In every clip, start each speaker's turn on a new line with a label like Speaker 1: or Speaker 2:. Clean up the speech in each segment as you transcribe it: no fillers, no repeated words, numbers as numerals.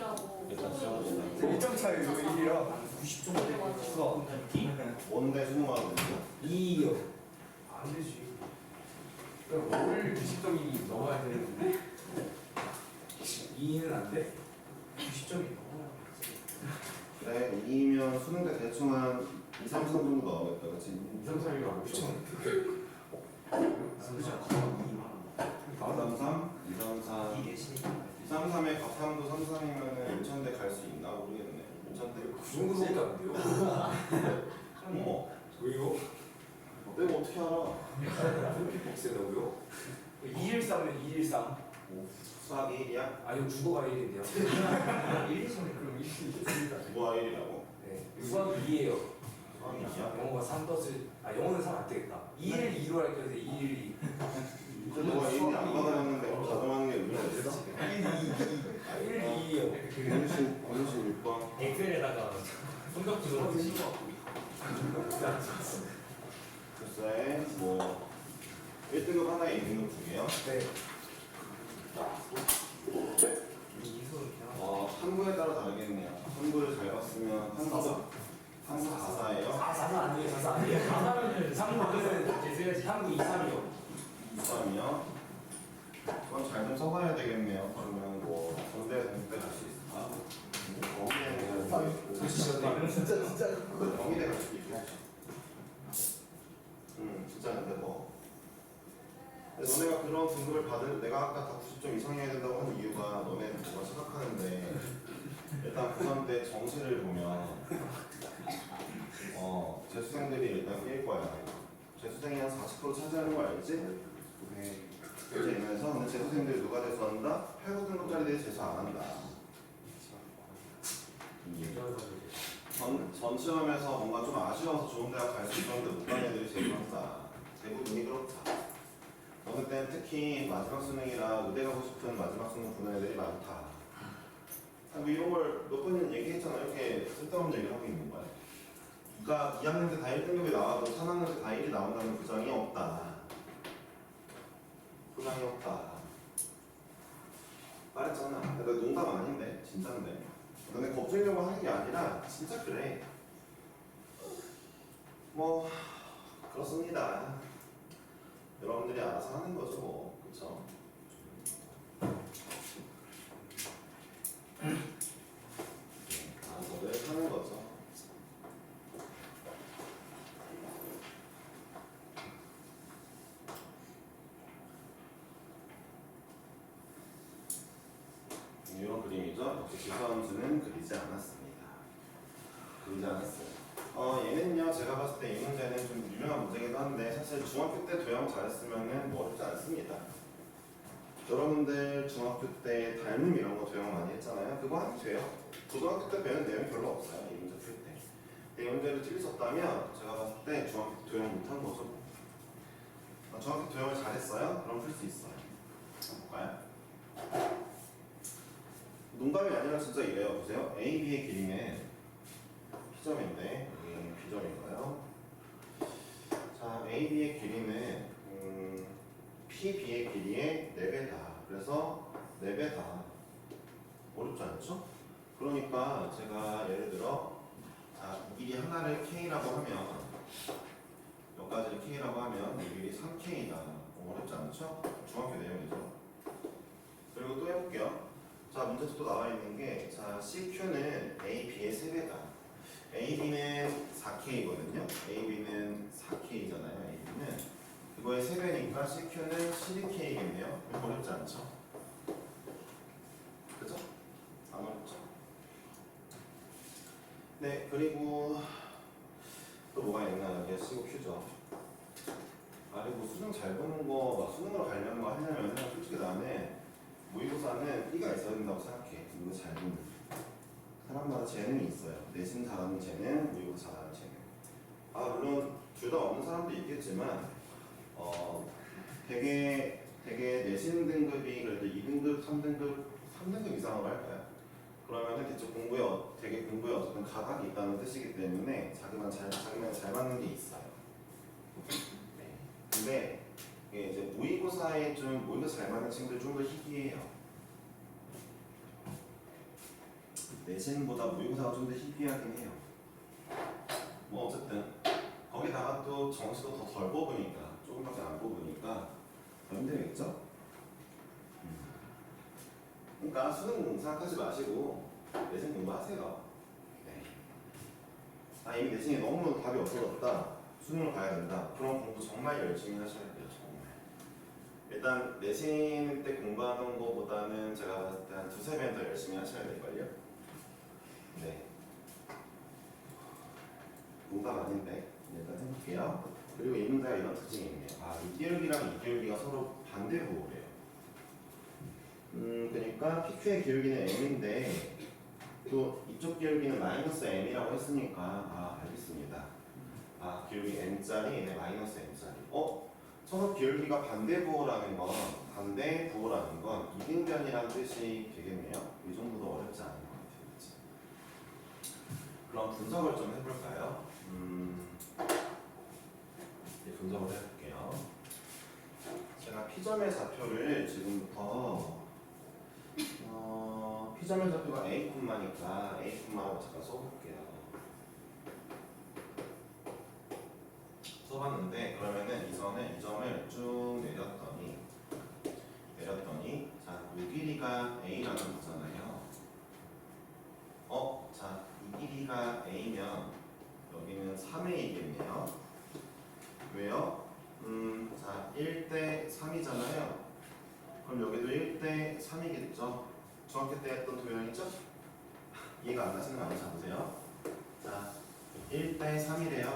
Speaker 1: 1이라고.
Speaker 2: 일단 시작합시다.
Speaker 3: 1점 차이로 1이라
Speaker 4: 90점
Speaker 3: 수학
Speaker 2: 뭔데 수능하는 거죠?
Speaker 4: 2요.
Speaker 5: 안 되지. 그러니까 월 90점이 넘어야 되는데
Speaker 4: 2는 안 돼?
Speaker 5: 90점이 넘어야
Speaker 2: 그래 2면 수능 때 대충 한 2, 3, 4 정도 나오겠다 그치?
Speaker 5: 2, 3, 3이가 5점.
Speaker 4: 그죠?
Speaker 2: 2, 3, 3, 2, 3, 4
Speaker 4: 2 대신
Speaker 2: 2, 3, 3에 각 3도 3, 3이면은 5천대 갈 수 있나 모르겠네 5천대?
Speaker 5: 그 정도밖에 안 돼요.
Speaker 2: 뭐
Speaker 5: 왜요?
Speaker 2: 내가 어떻게 알아?
Speaker 5: 그렇게 빡세다고요?
Speaker 4: 213은 213.
Speaker 2: 수학이 1이야?
Speaker 4: 아니요, 국어가 1인데요.
Speaker 5: 1, 2, 3이 그럼 1이 있습니다.
Speaker 2: 누가 1이라고?
Speaker 4: 네. 수학이 2예요.
Speaker 2: 수학이 2야?
Speaker 4: 영어가 3 더즈. 아, 영어는 3 안 되겠다. 2를 2로 할 거예요. 2를 2.
Speaker 2: 너가 1이 안 받아봤는데 가정하는 게 의미가 있어?
Speaker 4: 1을 2예요.
Speaker 2: 공식 6번
Speaker 6: 엑셀에다가 손각지로 쓰시고
Speaker 2: 글쎄 뭐 1등급 하나에 2등급 두 개요?
Speaker 4: 네.
Speaker 2: 한구에 따라 다르겠네요. 한구를 잘 봤으면 한구 가사예요?
Speaker 4: 4는 아니에요. 4 아니에요.
Speaker 6: 4하면은 3번은 제수해야지.
Speaker 4: 3구 2, 3이요.
Speaker 2: 2, 3이요? 그건 잘 좀 써봐야 되겠네요. 그러면 뭐 전대 전대 갈 수 있을까? 경희대 갈 수 있고
Speaker 3: 진짜
Speaker 2: 경희대 갈 수도 있겠죠. 진짜 근데 뭐 근데 너네가 그런 등급을 받을 내가 아까 다 90점 이상이어야 된다고 하는 이유가 너네 뭐가 생각하는데 일단 고3 때 정시를 보면 재수생들이 일단 깰 거야. 재수생이 한 40% 차지하는 거 알지? 네. 그래서 이면서 근데 재수생들이 누가 재수한다? 8, 9등급짜리들이 재수 안 한다. 전 시험에서 뭔가 좀 아쉬워서 좋은 대학 갈 수 있었는데 못 간 애들이 재수한다. 대부분이 그렇다. 어느 때는 특히 마지막 수능이라 의대 가고 싶은 마지막 수능 보는 애들이 많다. 뭐 이런 걸 몇 번 얘기했잖아. 이렇게 쓸데없는 얘기를 하고 있는 거야. 그러니까 2학년 때 다 1등급이 나와도 3학년 때 다 1이 나온다는 보장이 없다. 보장이 없다. 말했잖아. 내가 농담 아닌데 진짜인데. 너네 겁주려고 하는 게 아니라 진짜 그래. 뭐 그렇습니다. 여러분들이 알아서 하는 거죠 뭐. 그쵸? 알아서들 하는 거죠. 이런 그림이죠. 역시 기사함수는 그리지 않았습니다. 그리지 않았어요. 얘는요, 제가 봤을 때 이 문제는 좀 유명한 문제이기도 한데 사실 중학교 때 도형 잘했으면은 뭐 어렵지 않습니다. 여러분들 중학교 때 닮음 이런 거 도형 많이 했잖아요. 그거 하면 돼요. 고등학교 때 배우는 내용이 별로 없어요. 이 문제 풀 때. 이 문제를 틀리셨다면 제가 봤을 때 중학교 때 도형 못한 거죠. 중학교 때 도형을 잘했어요? 그럼 풀 수 있어요. 볼까요? 농담이 아니라 진짜 이래요. 보세요. A, B의 길이는 P점인데 여기는 B점인가요? 자, A, B의 길이는 P, B의 길이의 4배다. 그래서 4배다. 어렵지 않죠? 그러니까 제가 예를 들어 자, 이 길이 하나를 K라고 하면 여기까지를 K라고 하면 이 길이 3K다. 어렵지 않죠? 중학교 내용이죠. 그리고 또 해볼게요. 자, 문제도 또 나와 있는 게, 자, CQ는 AB의 3배다. AB는 4K거든요. AB는 4K잖아요. AB는. 이거의 3배니까 CQ는 12K겠네요. 어렵지 않죠? 그죠? 안 어렵죠? 네, 그리고 또 뭐가 있나? 여기가 CQ죠. 그리고 수능 잘 보는 거, 막 수능으로 가려는 거 하려면 솔직히 나는 모의고사는 B가 있어야 된다고 생각해. 이거 잘 보는. 사람마다 재능이 있어요. 내신 잘하는 재능, 모의고사 잘하는 재능. 물론 둘 다 없는 사람도 있겠지만 되게 내신 등급이 그래도 2등급, 3등급 이상으로 할까요? 그러면은 대체 되게 공부에 어쨌든 가각이 있다는 뜻이기 때문에 자기만 잘 맞는 게 있어요. 네. 근데 이제 모의고사에 모의고사 잘 맞는 친구들 좀 더 희귀해요. 내신보다 모의고사가 좀 더 희귀하긴 해요. 뭐 어쨌든 거기다가 또 정시도 더 덜 뽑으니까 조금밖에 안 뽑으니까 더 힘들겠죠? 그러니까 수능 생각하지 마시고 내신 공부하세요. 네. 아 이미 내신이 너무 답이 없어졌다. 수능을 가야 된다. 그럼 공부 정말 열심히 하셔야 돼요. 정말. 일단 내신 때 공부하는 것보다는 제가 봤을 때 한 두세 배 더 열심히 하셔야 될걸요. 네. 농담 아닌데 일단 해볼게요. 그리고 이 문제가 이런 특징이 있네요. 아 이기울기랑 이기울기가 서로 반대 부호래요. 그러니까 PQ의 기울기는 m인데 또 이쪽 기울기는 마이너스 m이라고 했으니까 아 알겠습니다. 아 기울기 m짜리 얘네 마이너스 m짜리. 서로 기울기가 반대 부호라는 건 반대 부호라는 건 이등변이라는 뜻이 되겠네요. 이 정도도 어렵지 않은 것 같아요. 그치? 그럼 분석을 좀 해볼까요? 이제 분석을 해볼게요. 제가 P점의 좌표를 지금부터 P점의 좌표가 A 콤마니까 A 콤마라고 잠깐 써볼게요. 써봤는데 그러면은 이 점을 쭉 내렸더니 자, 이 길이가 A라는 거잖아요. 자, 이 길이가 A면 여기는 3A겠네요. 왜요? 자, 1대 3이잖아요. 그럼 여기도 1대 3이겠죠? 중학교 때 했던 도형이죠? 이해가 안 가시는 거 아니죠? 보세요. 자, 1대 3이래요.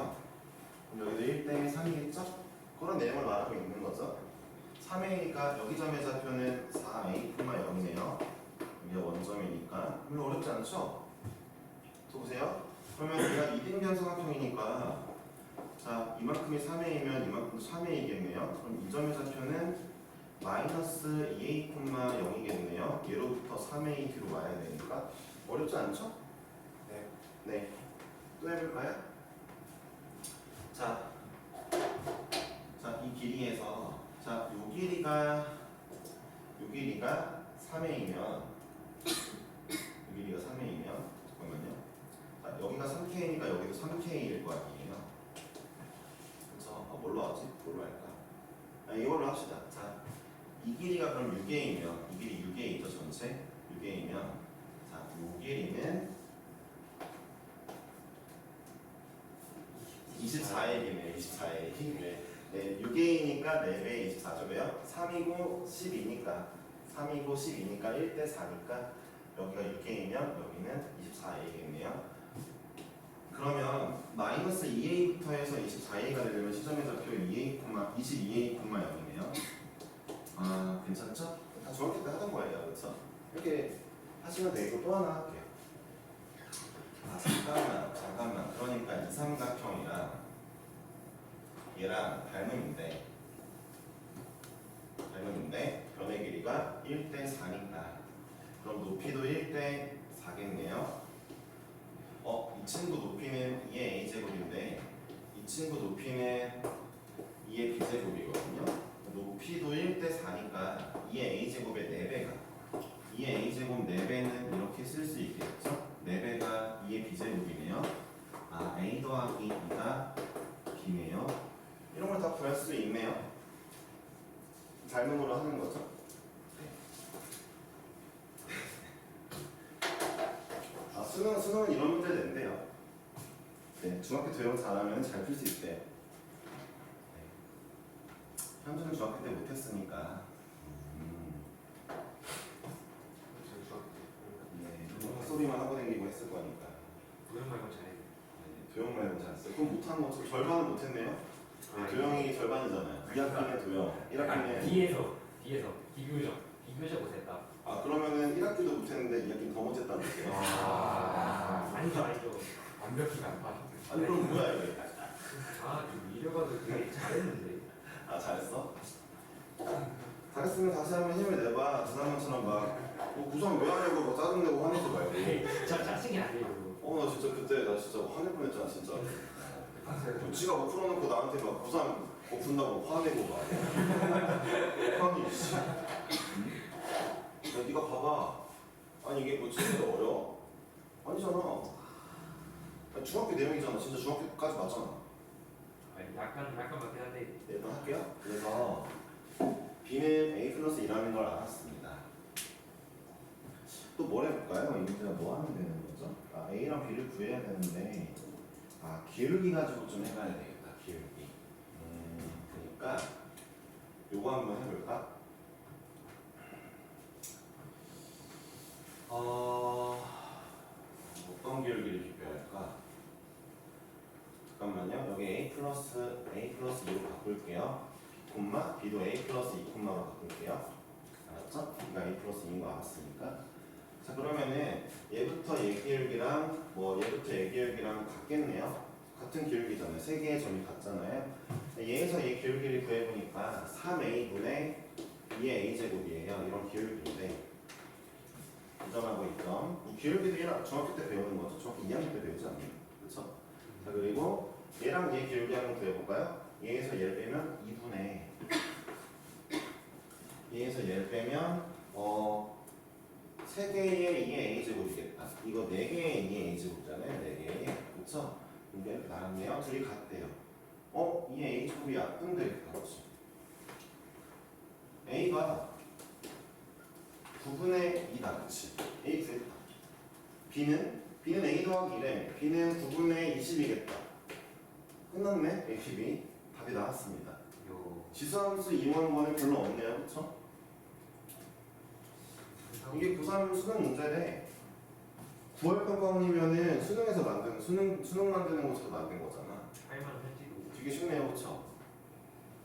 Speaker 2: 그럼 여기도 1대 3이겠죠? 그런 내용을 말하고 있는 거죠. 3A가 여기 점의 좌표는 4A, 0이네요. 여기가 원점이니까 별로 어렵지 않죠? 또 보세요. 그러면 우리가 이등변 삼각형이니까 자, 이만큼이 3A면 이만큼도 3A겠네요. 그럼 이 점의 좌표는 마이너스 2A, 0이겠네요. 얘로부터 3A 뒤로 와야 되니까 어렵지 않죠? 네. 네. 또 해볼까요? 자, 이 길이에서 자, 요 길이가 3A면 잠깐만요. 자, 여기가 3K니까 여기도 3K일 거 아니에요. 그래서 뭘로 하지? 뭘로 할까? 이걸로 합시다. 자, 이 길이가 그럼 6A면 이 길이 6A죠 전체 6A면 자, 요 길이는 24A이네요. 24A. 네, 6A니까 4배 24죠. 왜요? 3이고 12니까 1대 4니까 여기가 6A면 여기는 24A겠네요. 그러면 마이너스 2A부터 해서 24A가 되려면 시점의 좌표 22A,0이네요. 아 괜찮죠? 다 중학교 때 하던 거예요. 그렇죠? 이렇게 하시면 되고 또 하나 할게요. 아 잠깐만. 그러니까 이 삼각형이랑 얘랑 닮음인데 변의 길이가 1대 4니까 그럼 높이도 1대 4겠네요. 이 친구 높이는 2의 a제곱인데 이 친구 높이는 2의 b제곱이거든요. 높이도 1대 4니까 2의 a제곱의 4배가 2의 a제곱 4배는 이렇게 쓸 수 있겠죠? 4배가 2의 b제곱이네요. 아 a 더하기 2가 b네요. 이런 걸 다 구할 수 있네요. 닮음으로 하는 거죠. 수능은 이런 문제 낸대요. 네, 중학교 도형 잘하면 잘 풀 수 있대요. 네. 현주는 중학교 때 못했으니까. 네, 헛소리만 하고 다니고 했을 거니까.
Speaker 5: 도형 말고 잘해.
Speaker 2: 네, 도형 말고 잘했어요. 그럼 못한 거 절반은 못했네요. 네, 도형이 절반이잖아요. 2학기는 도형, 1학기는
Speaker 6: 뒤에서 비교적 못했다.
Speaker 2: 아 그러면은 1학기도 못했는데 2학기는 더 못했다는 거예요.
Speaker 6: 아니죠.
Speaker 5: 완벽히가 안 빠져.
Speaker 2: 아니 그럼 뭐야 이게?
Speaker 5: 좀 이래봐도 되게 잘했는데.
Speaker 2: 아 잘했어? 잘했으면 다시 한번 힘을 내봐. 지난번처럼 막 구성 왜 하냐고 막 짜증내고 화내지 말고.
Speaker 6: 저 짜증이 아니에요.
Speaker 2: 나 진짜 그때 나 진짜 화낼 뻔했잖아 진짜. 지가 뭐 풀어놓고 나한테 막 구상 뭐 푼다고 화내고 막. 아니 씨. 야 네가 봐봐. 아니 이게 뭐 진짜 어려워? 아니잖아. 아니, 중학교 내용이잖아. 진짜 중학교까지 맞잖아.
Speaker 6: 아니, 약간 맞긴 한데
Speaker 2: 일단 할게요. 그래서 b는 a 플러스 1라는 걸 알았습니다. 또 뭘 해볼까요? 이 문제가 뭐 하면 되는 거죠? 아, a랑 b를 구해야 되는데 기울기 가지고 좀 해봐야 되겠다. 기울기. 그러니까 요거 한번 해볼까? 어떤 기울기를 비교할까? 잠깐만요. 여기 a 플러스 2로 바꿀게요. b도 a 플러스 2, 로 바꿀게요. 알았죠? 그러니까 a 플러스 2인 거 알았으니까. 자, 그러면은 얘부터 얘 기울기랑 얘부터 얘 기울기랑 같겠네요. 같은 기울기잖아요. 세 개의 점이 같잖아요. 얘에서 얘 기울기를 구해보니까 3a분의 2의 a제곱이에요. 이런 기울기인데 이점하고 이점. 이 기울기도 중학교 때 배우는 거죠. 중학교 2학년 때 배우지 않나요? 그렇죠? 자, 그리고 얘랑 얘 기울기 한번 구해볼까요? 얘에서 얘를 빼면 2분의 얘에서 얘를 빼면 3개의 2의 a제곱이겠다. 이거 4개의 2의 a제곱이잖아요. 4개의. 그렇죠? 근데 나왔네요. 둘이 같대요. 2의 a제곱이 약분돼. 그렇지. a가 9분의 2다. 그렇지. a 구했다. b는 a 더하기 1에 b는 9분의 20이겠다. 끝났네. a, b. 답이 나왔습니다.
Speaker 6: 요
Speaker 2: 지수함수 이용한 거는 별로 없네요. 그렇죠? 이게 고3 수능 문제래. 9월 평가원이면은 수능에서 만든 수능 만드는 곳에서 만든 거잖아.
Speaker 6: 할만한 편지도
Speaker 2: 되게 쉽네요, 그렇죠?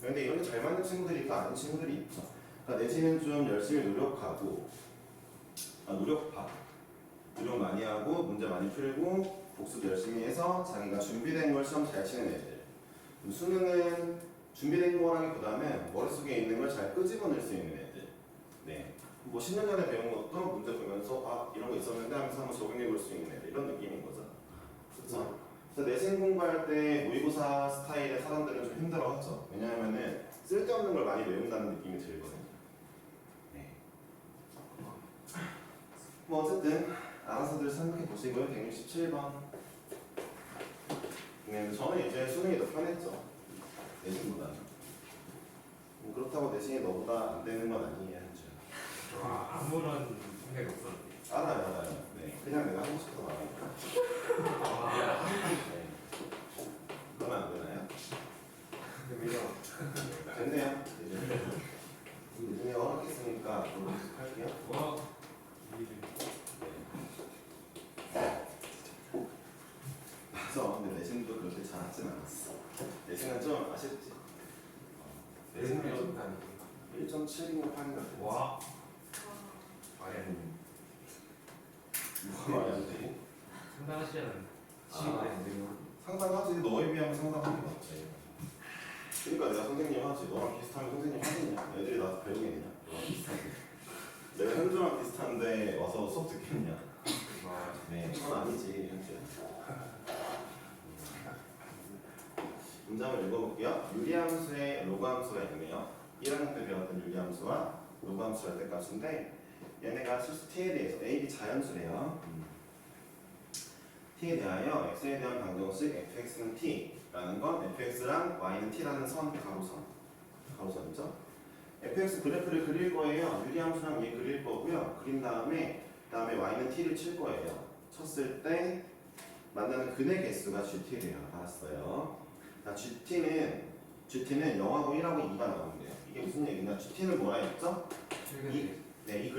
Speaker 2: 근데 이런 게 잘 맞는 친구들이 있고 아닌 친구들이 있죠. 그러니까 내신은 좀 열심히 노력하고, 노력 많이 하고 문제 많이 풀고 복습 열심히 해서 자기가 준비된 걸 시험 잘 치는 애들. 수능은 준비된 거라기보다는 머릿속에 있는 걸 잘 끄집어낼 수 있는 애들. 네. 10년 전에 배운 것도 문제 보면서 이런 거 있었는데 하면서 한번 적용해 볼 수 있는 애들. 이런 느낌인 거죠. 그렇죠? 그래서 내신 공부할 때 모의고사 스타일의 사람들은 좀 힘들어하죠. 왜냐하면은 쓸데없는 걸 많이 외운다는 느낌이 들거든요. 네. 어쨌든 알아서들 생각해 보시고요. 167번. 네, 저는 이제 수능이 더 편했죠. 내신보다는. 그렇다고 내신이 너보다 안 되는 건 아니에요.
Speaker 6: 아무런 생각이 없었는데
Speaker 2: 알아요. 네, 그냥 내가 하고 싶어서 말하니까. 네. 그러면 안 되나요? 됐네요. 이제 허락했으니까 앞으로 할게요.
Speaker 6: 와
Speaker 2: 맞아. 근데 내신도 그렇게 잘하진 않았어. 내신은 좀 아쉽지. 내신은 좀 1.7인가 8인가 됐지.
Speaker 6: 와
Speaker 2: 누가 말해야 돼?
Speaker 6: 상당하시잖아요.
Speaker 2: 상당하지. 너에 비하면 상당한 게 맞지. 그러니까 내가 선생님 하지. 너랑 비슷하면 선생님 하겠냐? 애들이 나한테 배우겠냐? 너랑 비슷한데. 내가 현주랑 비슷한데 와서 수업 듣겠냐? 네, 그건 아니지. 현주야. 문장을 읽어볼게요. 유리함수에 로그함수가 있네요. 1학년 때 배웠던 유리함수와 로그함수가 될 값인데 얘네가 실수 t에 대해서 a, b 자연수래요. t에 대하여 x에 대한 방정식 fx는 t라는 건 fx랑 y는 t라는 가로선이죠. fx 그래프를 그릴 거예요. 유리함수랑 얘 그릴 거고요. 그린 다음에 y는 t를 칠 거예요. 쳤을 때 만나는 근의 개수가 gt래요. 알았어요. 자, gt는 0하고 1하고 2가 나오는데요. 이게 무슨 얘기냐? gt는 뭐라 했죠? 이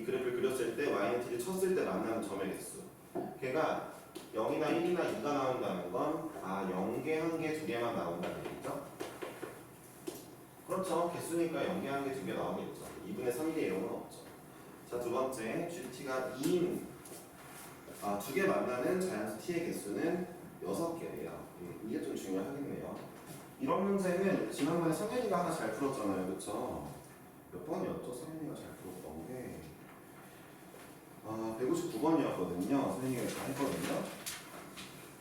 Speaker 2: 그래프를 그렸을 때 y는 t를 쳤을 때 만나는 점의 개수. 걔가 0이나 1이나 2가 나온다는 건 0개, 1개, 2개만 나온다는 얘기죠. 그렇죠. 개수니까 0개, 1개, 2개 나오겠죠. 2분의 3개 이런 건 없죠. 자, 두 번째 gt가 2인 2개 만나는 자연수 t의 개수는 6개예요. 이게 좀 중요하겠네요. 이런 문제는 지난번에 성현이가 하나 잘 풀었잖아요. 그렇죠? 몇 번이었죠? 성현이가 잘 풀었던 게 159번이었거든요. 성현이가 다 했거든요.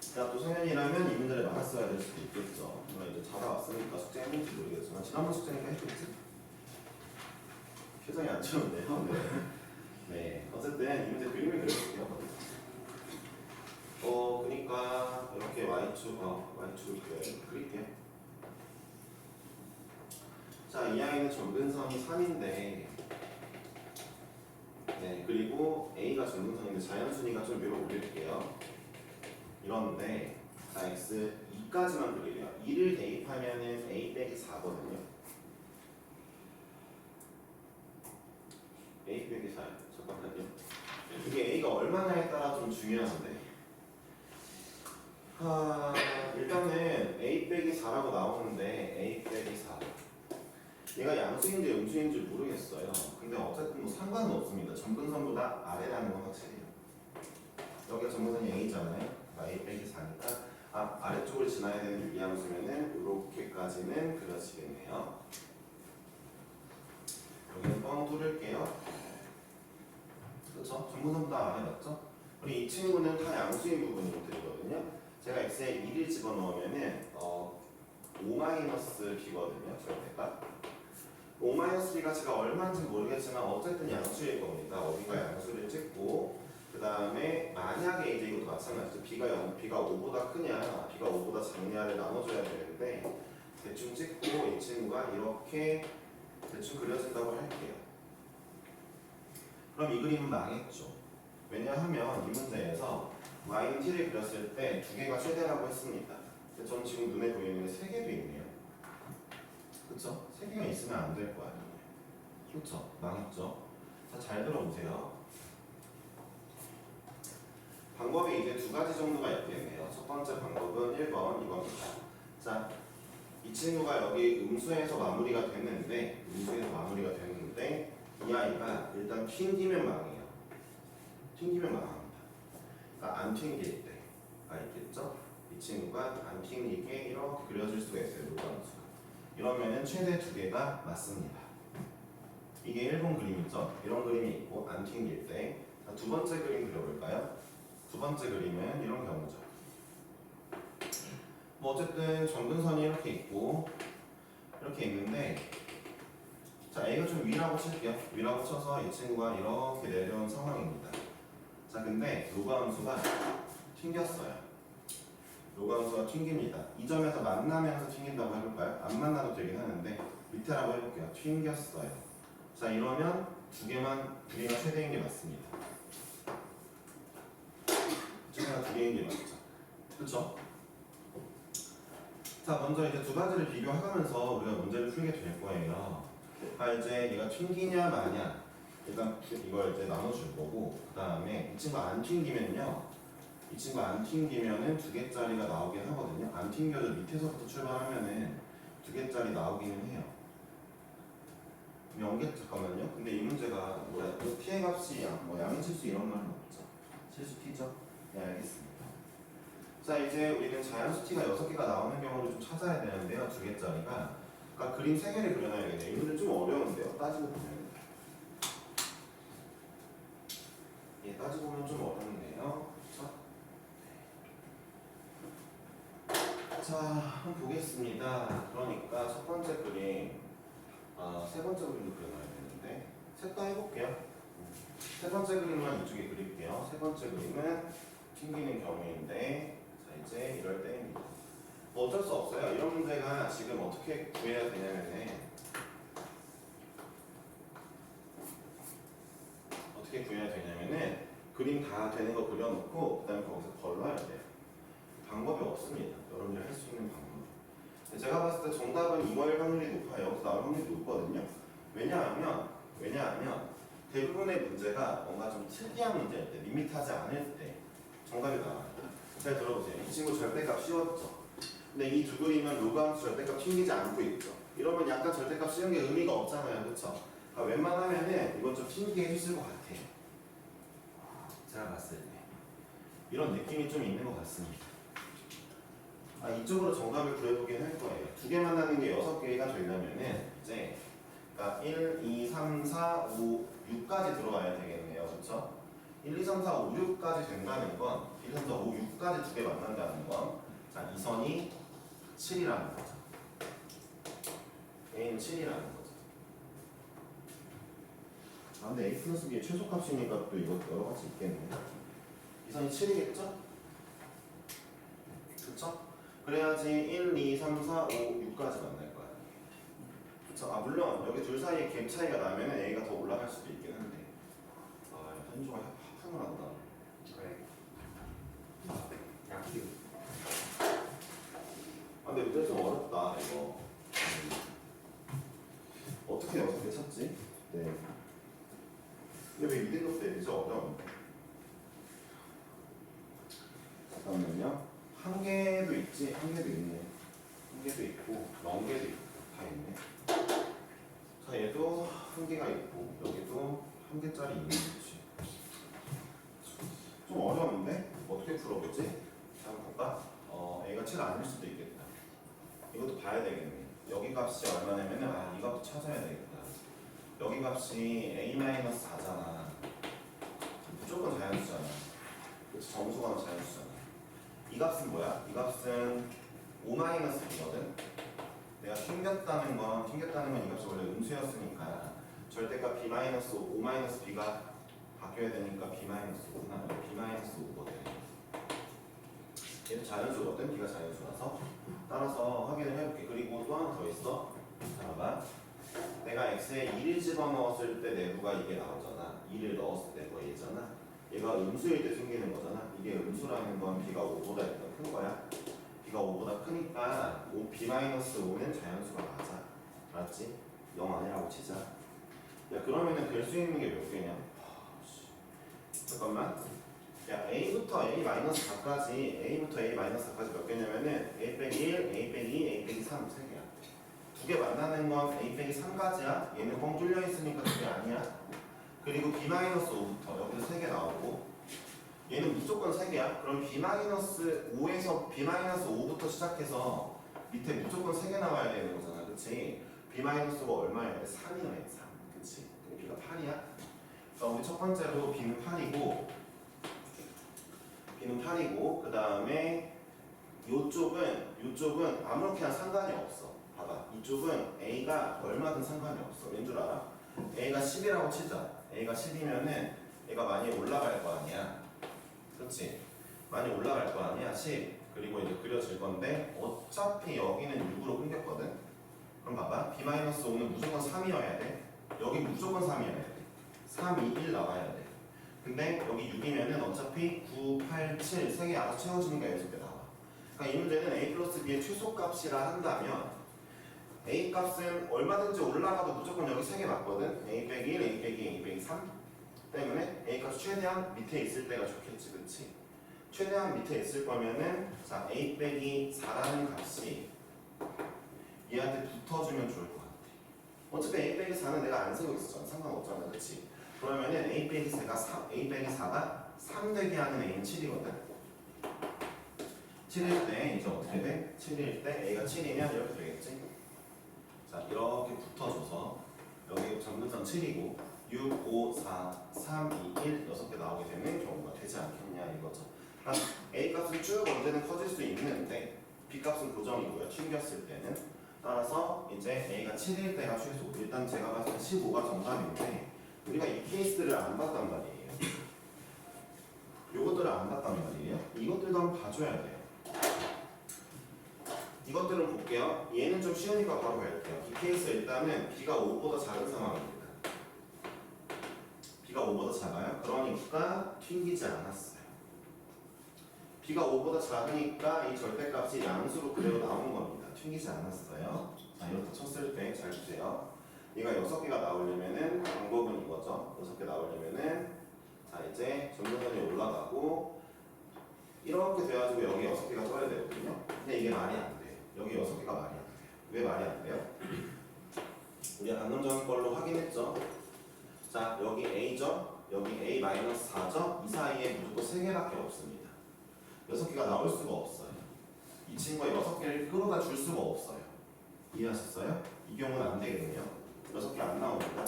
Speaker 2: 자, 또 성현이라면 이 문제를 맞았어야 될 수도 있겠죠. 이제 잡아왔으니까 숙제 했는지 모르겠지만 지난번 숙제니까 했겠지? 표정이 안 좋은데요. 네. 어쨌든 이 문제 그림을 그려볼게요. 이쪽을 그릴게요. 자, 이 아이는 점근선이 3인데 네, 그리고 A가 점근선인데 자연순위가 좀 위로 올릴게요. 이런데 자, X 2까지만 그리래요. 2를 대입하면은 A 빼기 4거든요. A 빼기 4. 잠깐만요. 이게 A가 얼마나에 따라 좀 중요한데. 일단은 A 빼기 4라고 나오는데 A 빼기 4. 얘가 양수인지 음수인지 모르겠어요. 근데 어쨌든 뭐 상관은 없습니다. 점근선보다 아래라는 건 확실해요. 여기가 점근선이 A잖아요. A 빼기 4니까 아래쪽을 지나야 되는 유리함수면은 이렇게까지는 그려지겠네요. 여기는 뻥 뚫을게요. 그렇죠? 점근선보다 아래 맞죠? 우리 이 친구는 다 양수인 부분이 되거든요. 제가 x에 1을 집어넣으면은 5-b거든요. 절대가 5-b 가치가 얼마인지 모르겠지만 어쨌든 양수일 겁니다. 어디가 양수를 찍고 그 다음에 만약에 이제 이것도 마찬가지죠. b가 5보다 크냐 b가 5보다 작냐를 나눠줘야 되는데 대충 찍고 이 친구가 이렇게 대충 그려진다고 할게요. 그럼 이 그림은 망했죠. 왜냐하면 이 문제에서 y는 t를 그렸을 때 두 개가 최대라고 했습니다. 근데 전 지금 눈에 보이는 게 3개도 있네요. 그쵸? 3개가 있으면 안 될 거 아니에요. 그쵸? 망했죠? 자, 잘 들어보세요. 방법이 이제 두 가지 정도가 있겠네요. 첫 번째 방법은 1번, 이겁니다. 자, 이 친구가 여기 음수에서 마무리가 됐는데 이 아이가 일단 튕기면 망해요. 튕기면 망합니다. 그러니까 안 튕길 때가 있겠죠? 이 친구가 안 튕기게 이렇게 그려질 수가 있어요. 노감수가. 이러면은 최대 두 개가 맞습니다. 이게 1번 그림이죠? 이런 그림이 있고 안 튕길 때. 자, 두 번째 그림 그려볼까요? 두 번째 그림은 이런 경우죠. 뭐 어쨌든 점근선이 이렇게 있고 이렇게 있는데 자, A가 좀 위라고 칠게요. 위라고 쳐서 이 친구가 이렇게 내려온 상황입니다. 자, 근데 로가 함수가 튕겼어요. 로가 함수가 튕깁니다. 이 점에서 만나면서 튕긴다고 해볼까요? 안 만나도 되긴 하는데 밑에라고 해볼게요. 튕겼어요. 자, 이러면 두 개가 최대인 게 맞습니다. 최대가 두 개인 게 맞죠. 그쵸? 자, 먼저 이제 두 가지를 비교하면서 우리가 문제를 풀게 될 거예요. 이제 얘가 튕기냐 마냐 일단 이걸 이제 나눠줄 거고 그 다음에 이 친구가 안 튕기면요. 이 친구가 안 튕기면은 두 개짜리가 나오긴 하거든요. 안 튕겨도 밑에서부터 출발하면은 두 개짜리 나오기는 해요. 잠깐만요. 근데 이 문제가 뭐야? t의 값이 양의실수 이런 말은 없죠. 실수 t죠? 네, 알겠습니다. 자, 이제 우리는 자연수 t가 6개가 나오는 경우를 좀 찾아야 되는데요. 두 개짜리가. 그러니까 그림 3개를 그려놔야겠네요. 이 문제 좀 어려운데요. 따지고 보면. 예, 따지고 보면 좀 어렵네요. 그렇죠? 자, 한번 보겠습니다. 그러니까 첫 번째 그림, 세 번째 그림도 그려놔야 되는데 셋 다 해볼게요. 세 번째 그림만 이쪽에 그릴게요. 세 번째 그림은 튕기는 경우인데 자, 이제 이럴 때입니다. 뭐 어쩔 수 없어요. 이런 문제가 지금 어떻게 구해야 되냐면은 그림 다 되는 거 그려놓고 그다음에 거기서 걸러야 돼요. 방법이 없습니다. 여러분들이 할 수 있는 방법. 제가 봤을 때 정답은 이거일 확률이 높아요. 여기서 나올 확률이 높거든요. 왜냐하면 대부분의 문제가 뭔가 좀 특이한 문제일 때, 밋밋하지 않을 때 정답이 나와요. 잘 들어보세요. 이 친구 절대값 씌웠죠. 근데 이 두 그림은 로그함수 절대값 튕기지 않고 있죠. 이러면 약간 절대값 씌운 게 의미가 없잖아요. 그렇죠? 그러니까 웬만하면은 이건 좀 튕기게 해주실 것 같아요. 제가 봤을 때 이런 느낌이 좀 있는 것 같습니다. 이쪽으로 정답을 구해보긴 할 거예요. 두 개 만나는 게 6개가 되려면은 이제 그러니까 1, 2, 3, 4, 5, 6까지 들어와야 되겠네요. 그렇죠? 1, 2, 3, 4, 5, 6까지 된다는 건 1, 2, 3, 4, 5, 6까지 두 개 만난다는 건 자, 이 선이 7이라는 거죠. A는 7이라는 거죠. 근데 A 플러스 B의 최소값이니까 또 이거 여러 가지 있겠네요. 이 선이 7이겠죠? 그쵸? 그래야지 1, 2, 3, 4, 5, 6까지 만날 거야. 그쵸? 아 물론 여기 둘 사이에 갭 차이가 나면 A가 더 올라갈 수도 있긴 한데 아 현주가 하품을 한다.
Speaker 6: 그래. 약기.
Speaker 2: 아 근데 문제 좀 어렵다 이거. 어떻게 찾지? 네. 근데 왜 이등급 때 진짜 어려운데? 잠깐만요. 한 개도 있지? 한 개도 있네. 한 개도 있고, 0개도 있고, 다 있네. 자, 얘도 한 개가 있고, 여기도 한 개짜리 있는 거지. 좀 어려운데? 어떻게 풀어보지? 한번 볼까? A가 7 아닐 수도 있겠다. 이것도 봐야 되겠네. 여기 값이 얼마냐면은, 아, 이것도 찾아야 되겠다. 여기 값이 A-4잖아. 무조건 자연수잖아. 그치, 정수가 자연수잖아. 이 값은 뭐야? 이 값은 5-B거든? 내가 튕겼다는 건 이 값이 원래 음수였으니까 절대값 B-5-B가 바뀌어야 되니까 B-5구나. B-5거든. 얘는 자연수거든? B가 자연수라서. 따라서 확인을 해볼게. 그리고 또 하나 더 있어. 자, 봐봐. 내가 x에 2를 집어넣었을 때 내부가 이게 나오잖아. 2를 넣었을 때 뭐 얘잖아. 얘가 음수일 때 생기는 거잖아. 이게 음수라는 건 b가 5보다 일단 큰 거야. b가 5보다 크니까 b-5는 자연수가 맞아. 알았지? 0 아니라고 치자. 야 그러면은 될 수 있는 게 몇 개냐? 잠깐만. 야 a부터 a-4까지 a부터 a-4까지 몇 개냐면은 a-1, a-2, a-3 세 개야. 두 개 만나는 건 a-3까지야. 얘는 뻥 뚫려 있으니까 두 개 아니야. 그리고 b-5부터 여기서 3개 나오고 얘는 무조건 3개야. 그럼 b-5에서 b-5부터 시작해서 밑에 무조건 3개 나와야 되는 거잖아. 그치? b-5가 얼마야 돼? 3이어야 돼. 3. 그치? b가 8이야? 그럼 우리 첫 번째로 b는 8이고 그 다음에 요쪽은 아무렇게나 상관이 없어. 봐봐. 이쪽은 a가 얼마든 상관이 없어. 왠 줄 알아? a가 10이라고 치자. a가 10이면은 얘가 많이 올라갈 거 아니야. 그렇지? 많이 올라갈 거 아니야. 10. 그리고 이제 그려질 건데 어차피 여기는 6으로 끊겼거든. 그럼 봐봐. b-5는 무조건 3이어야 돼. 여기 무조건 3이어야 돼. 3, 2, 1 나와야 돼. 근데 여기 6이면은 어차피 9, 8, 7 3개 알아서 채워주는 게 6개 나와. 그러니까 이 문제는 a 플러스 b의 최소값이라 한다면 A 값은 얼마든지 올라가도 무조건 여기 3개 맞거든. A 빼기 1, A 빼기 2, A 빼기 3 때문에 A 값이 최대한 밑에 있을 때가 좋겠지. 그치? 최대한 밑에 있을 거면은 자 A 빼기 4라는 값이 얘한테 붙어주면 좋을 것 같아. 어차피 A 빼기 4는 내가 안 세고 있었잖아. 상관없잖아. 그치? 그러면은 A 빼기 4가 3 되게 하는 A는 7이거든. 7일 때 이제 어떻게 돼? 7일 때 A가 7이면 이렇게 되겠지? 자 이렇게 붙어줘서 여기 전분선 7이고 6, 5, 4, 3, 2, 1 6개 나오게 되는 경우가 되지 않겠냐 이거죠. 그러니까 A 값은 쭉 언제는 커질 수 있는데 B 값은 고정이고요. 튕겼을 때는. 따라서 이제 A가 7일 때가 최소. 일단 제가 봤을 때 15가 정답인데 우리가 이 케이스들을 안 봤단 말이에요. 요것들을 안 봤단 말이에요. 이것들도 한번 봐줘야 돼요. 이것들은 볼게요. 얘는 좀 쉬우니까 바로 갈게요. 이 케이스 일단은 B가 5보다 작은 상황입니다. B가 5보다 작아요. 그러니까 튕기지 않았어요. B가 5보다 작으니까 이 절대값이 양수로 그대로 나오는 겁니다. 튕기지 않았어요. 자, 이렇게 쳤을 때 잘 보세요. 얘가 6개가 나오려면은 방법은 이거죠. 6개 나오려면은 자 이제 전분선이 올라가고 이렇게 돼가지고 여기 6개가 떠야 되거든요. 근데 이게 말이 안 돼요. 여기 6개가 말이 안 돼요. 왜 말이 안 돼요? 우리가 방금 전 걸로 확인했죠. 자 여기 A죠. 여기 A-4죠. 이 사이에 무조건 3개밖에 없습니다. 6개가 나올 수가 없어요. 이 친구가 6개를 끌어다 줄 수가 없어요. 이해하셨어요? 이 경우는 안 되겠네요. 6개 안 나옵니다.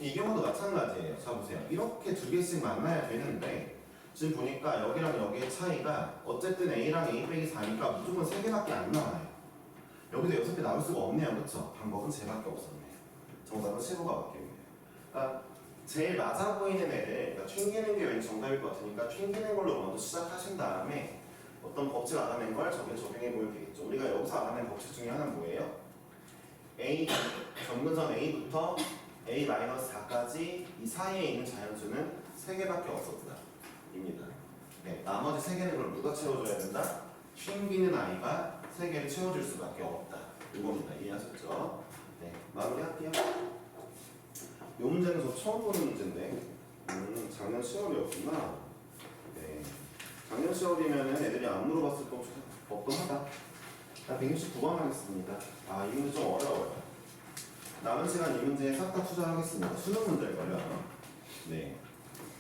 Speaker 2: 이 경우도 마찬가지예요. 자 보세요. 이렇게 2개씩 만나야 되는데 지금 보니까 여기랑 여기의 차이가 어쨌든 A랑 A 빼기 4니까 무조건 3개밖에 안 나와요. 여기도 6개 나올 수가 없네요. 그쵸? 방법은 쟤밖에 없었네요. 정답은 15가 바뀌었네요. 그러니까 제일 맞아 보이는 애를 그러니까 튕기는 게 왠지 정답일 것 같으니까 튕기는 걸로 먼저 시작하신 다음에 어떤 법칙 알아낸 걸 저기에 적용해 보면 되겠죠. 우리가 여기서 알아낸 법칙 중에 하나는 뭐예요? A 점근선 A부터 A-4까지 이 사이에 있는 자연수는 3개밖에 없었다 입니다. 네, 나머지 3개는 그럼 누가 채워줘야 된다? 튕기는 아이가 3개를 채워줄 수밖에 없다. 이겁니다. 이해하셨죠? 네, 마무리할게요. 이 문제는 저 처음 보는 문제인데 작년 10월이었구나. 네, 작년 10월이면 애들이 안 물어봤을 법도 하다. 자, 169번 하겠습니다. 아, 이 문제 좀 어려워요. 남은 시간 이 문제에 싹 다 투자하겠습니다. 수능 문제일 거예요. 네,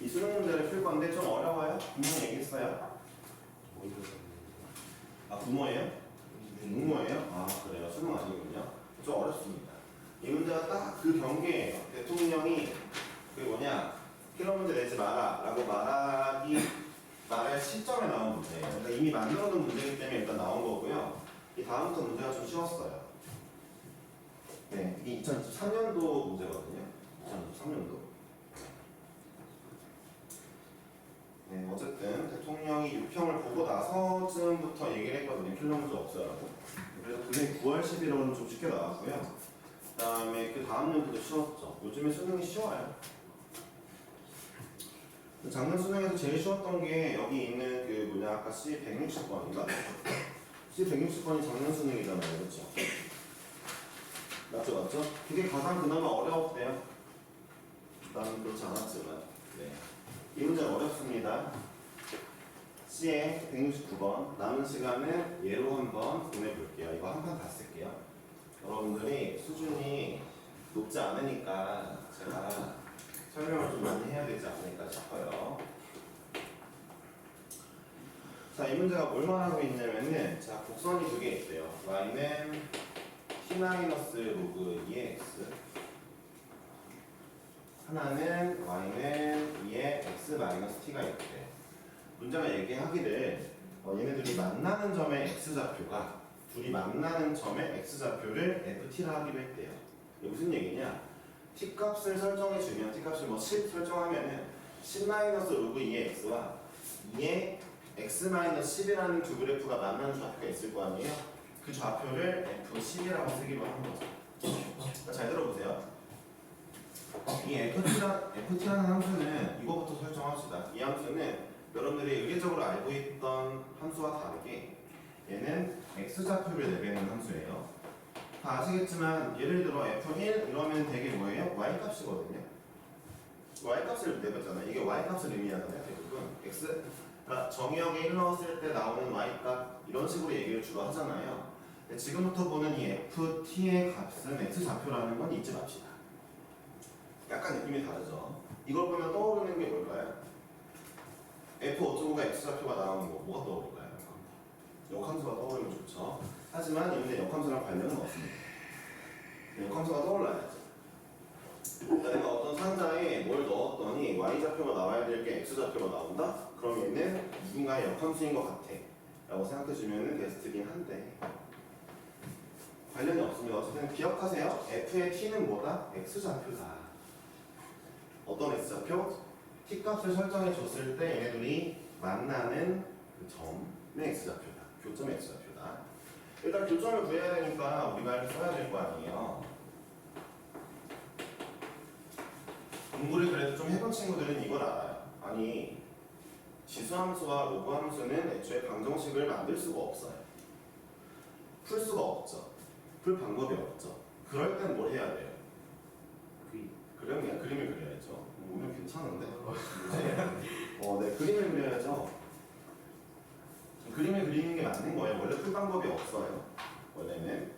Speaker 2: 이 수능 문제를 풀 건데 좀 어려워요. 분명 얘기했어요. 아, 부모예요? 부모예요? 아, 그래요. 수능 아니군요. 좀 어렵습니다. 이 문제가 딱 그 경계예요. 대통령이 그 뭐냐 필요 문제 내지 마라 라고 말할 시점에 나온 문제예요. 그러니까 이미 만들어 놓은 문제이기 때문에 일단 나온 거고요. 이 다음부터 문제가 좀 쉬웠어요. 네, 이게 2023년도 문제거든요. 2023년도. 네, 어쨌든 대통령이 유평을 보고 나서쯤부터 얘기를 했거든요. 필요 문제 없어라고. 그래서 그게 9월 11월은 좀 쉽게 나왔고요. 그 다음에 그 다음 년도도 쉬웠죠. 요즘에 수능이 쉬워요. 작년 수능에서 제일 쉬웠던 게 여기 있는 그 뭐냐 아까 C160번인가? C160번이 작년 수능이잖아요. 그렇죠? 맞죠? 그게 가장 그나마 어려웠대요. 나는 그렇지 않았지만. 네. 이 문제는 어렵습니다. C의 169번. 남은 시간은 예로 한번 보내볼게요. 이거 한 판 다 쓸게요. 여러분들이 수준이 높지 않으니까 제가 설명을 좀 많이 해야 되지 않을까 싶어요. 자, 이 문제가 뭘 말하고 있냐면은 자, 곡선이 두 개 있대요. y는 t-로그 2의 x 하나는 y는 2의 x-t가 있대요. 문제가 얘기하기를 얘네들이 만나는 점의 x좌표가 둘이 만나는 점의 x좌표를 ft라 하기로 했대요. 이게 무슨 얘기냐? t값을 설정해주면 t값을 뭐 10 설정하면은 10-로그 2의 x와 2의 x-10이라는 두 그래프가 만나는 좌표가 있을 거 아니에요? 그 좌표를 f10이라고 쓰기로 하는 거죠. 그러니까 잘 들어보세요. 이 ft라는 함수는 이거부터 설정합시다. 이 함수는 여러분들이 의례적으로 알고 있던 함수와 다르게 얘는 x좌표를 내뱉는 함수예요. 다 아시겠지만 예를 들어 f1 이러면 되게 뭐예요? y값이거든요. y값을 내뱉잖아요. 이게 y값을 의미하잖아요. 대부분 그러니까 정의역에 1 넣었을 때 나오는 y값 이런 식으로 얘기를 주로 하잖아요. 근데 지금부터 보는 이 ft의 값은 x좌표라는 건 잊지 맙시다. 약간 느낌이 다르죠. 이걸 보면 떠오르는 게 뭘까요? f5.5가 x좌표가 나오는 거 뭐가 떠오를까요? 역함수가 떠오르면 좋죠. 하지만 이 문제 역함수랑 관련은 없습니다. 역함수가 떠올라야죠. 내가 어떤 상자에 뭘 넣었더니 y좌표가 나와야 될 게 x좌표가 나온다? 그럼 얘는 누군가의 역함수인 것 같아 라고 생각해주면 베스트긴 한데 관련이 없습니다. 어쨌든 기억하세요. f의 t는 뭐다? x좌표다. 어떤 x좌표? t값을 설정해 줬을 때 얘네들이 만나는 그 점의 x좌표다. 교점의 x좌표다. 일단 교점을 구해야 되니까 우리가 이렇게 써야 될 거 아니에요. 공부를 그래도 좀 해본 친구들은 이걸 알아요. 아니 지수함수와 로그함수는 애초에 방정식을 만들 수가 없어요. 풀 수가 없죠. 풀 방법이 없죠. 그럴 땐 뭘 해야 돼요? 그러면 그림을 그려야죠. 오늘 괜찮은데? 네, 그림을 그려야죠. 그림을 그리는 게 맞는 거예요. 원래 풀 방법이 없어요. 원래는.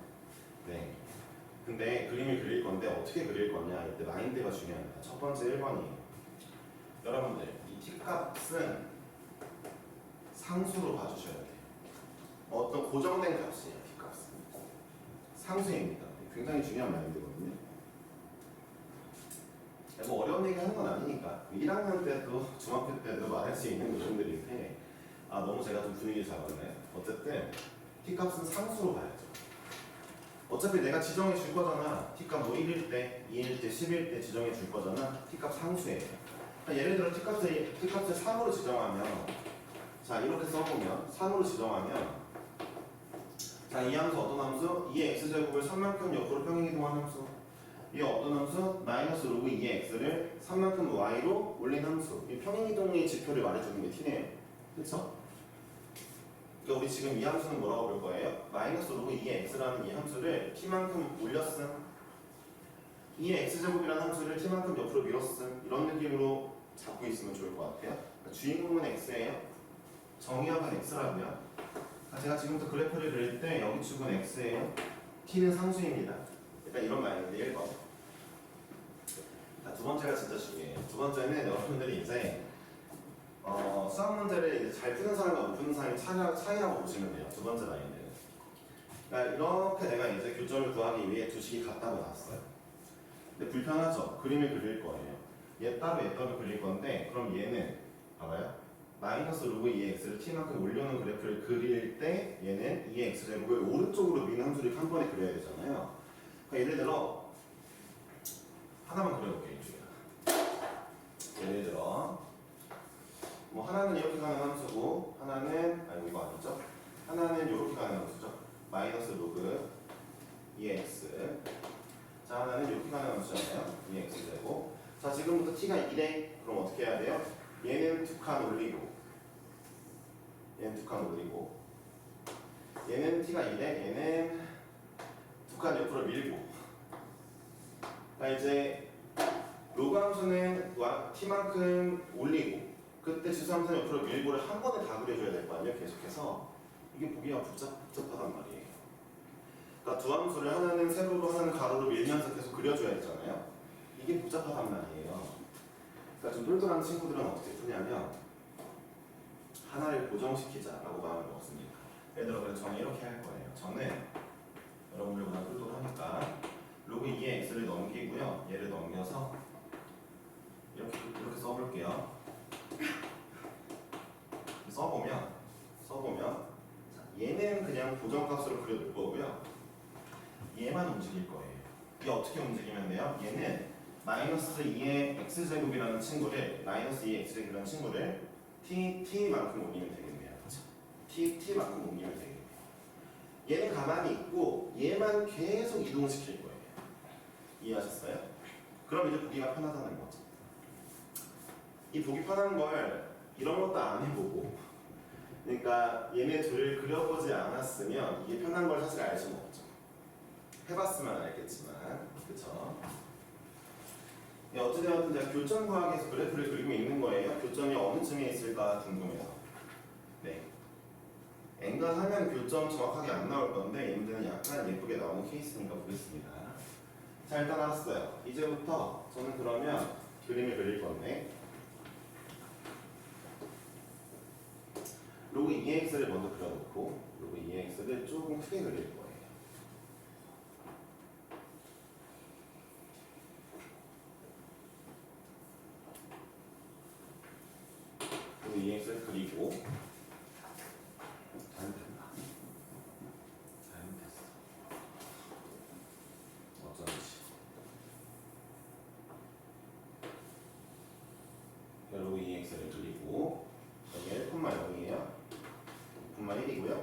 Speaker 2: 네. 근데 그림을 그릴 건데 어떻게 그릴 거냐 이때 마인드가 중요합니다. 첫 번째 1번이에요. 여러분들 이 t값은 상수로 봐주셔야 돼요. 어떤 고정된 값이에요. t값은 상수입니다. 굉장히 중요한 마인드거든요. 뭐 어려운 얘기 하는 건 아니니까 1학년 때도 중학교 때도 말할 수 있는 내용들인데 너무 제가 좀 분위기 잡았네. 어쨌든 t값은 상수로 봐야죠. 어차피 내가 지정해 줄 거잖아. t값 뭐 1일 때, 2일 때, 10일 때 지정해 줄 거잖아. t값 상수예요. 그러니까 예를 들어 t값을 3으로 지정하면 자 이렇게 써보면 3으로 지정하면 자 이 함수 어떤 함수? 2의 x제곱을 3만큼 옆으로 평행이동한 함수. 이 어떤 함수? 마이너스 로그 2의 x를 3만큼 y로 올린 함수. 이 평행이동의 지표를 말해주는 게 t네요. 그쵸? 그러니까 우리 지금 이 함수는 뭐라고 볼 거예요? 마이너스 로그 2의 x라는 이 함수를 t만큼 올렸음. 2의 x제곱이라는 함수를 t만큼 옆으로 밀었음. 이런 느낌으로 잡고 있으면 좋을 것 같아요. 그러니까 주인공은 x예요. 정의역은 x라고요. 제가 지금부터 그래프를 그릴 때 여기 축은 x예요. t는 상수입니다. 일단 이런 말인데 1번. 자, 두 번째가 진짜 중요해요. 두 번째는 여러분들이 이제 수학 문제를 이제 잘 푸는 사람과 못 푸는 사람의 차이라고 보시면 돼요. 두 번째 라인은. 그러니까 이렇게 내가 이제 교점을 구하기 위해 두 식이 같다고 나왔어요. 근데 불편하죠? 그림을 그릴 거예요. 얘 따로 그릴 건데 그럼 얘는 봐봐요. 마이너스 로그 2의 x를 t만큼 올려놓은 그래프를 그릴 때 얘는 2의 x제곱을 오른쪽으로 민 함수를 한 번에 그려야 되잖아요. 그러니까 예를 들어 하나만 그려볼게요. 예를 들어 뭐 하나는 이렇게 가는 함수고 하나는 아니 이거 아니죠? 하나는 이렇게 가는 함수죠. 마이너스 로그 2의 x. 자 하나는 이렇게 가는 함수잖아요. 2의 x제곱. 자 지금부터 t가 2래. 그럼 어떻게 해야 돼요? 얘는 두 칸 올리고 얘는 두 칸 올리고 얘는 t가 2래. 얘는 두 칸 옆으로 밀고. 자 이제 로그 함수는 t만큼 올리고 그때 지수함수는 옆으로 밀고를 한 번에 다 그려줘야 될 거 아니에요. 계속해서 이게 보기가 복잡하단 말이에요. 그러니까 두 함수를 하나는 세로로 하나는 가로로 밀면서 계속 그려줘야 되잖아요. 이게 복잡하단 말이에요. 그러니까 좀 똘똘한 친구들은 어떻게 푸냐면 하나를 고정시키자라고 마음을 먹습니다. 예를 들어 그래서 저는 이렇게 할 거예요. 저는 여러분들보다 똘똘하니까 로그 2의 x를 넘기고요. 얘를 넘겨서 이렇게 써볼게요. 써보면 자, 얘는 그냥 고정값으로 그려둘 거고요. 얘만 움직일 거예요. 이게 어떻게 움직이면 돼요? 얘는 마이너스 2의 x제곱이라는 친구를 마이너스 2의 x제곱이라는 친구를 t만큼 옮기면 되겠네요. 그렇죠? t만큼 옮기면 되겠네요. 얘는 가만히 있고 얘만 계속 이동시킬 거예요. 이해하셨어요? 그럼 이제 보기가 편하다는 거죠. 이 보기 편한 걸 이런 것도 안 해보고 그러니까 얘네 둘을 그려보지 않았으면 이게 편한 걸 사실 알 수는 없죠. 해봤으면 알겠지만 그쵸? 어찌되었든 제가 교점 구하기에서 그래프를 그리고 있는 거예요. 교점이 어느 쯤에 있을까 궁금해서. 네. n과 하면 교점 정확하게 안 나올 건데 이 문제는 약간 예쁘게 나오는 케이스니까 보겠습니다. 자 일단 알았어요. 이제부터 저는 그러면 그림을 그릴 건데 로그 2x를 먼저 그려놓고 로그 2x를 조금 크게 그릴 거예요. 로그 2x를 그리고 잘못했나? 잘못했어. 어쩐지. 로그 2x를 그리고 여기 1,0이에요. 2,1이고요.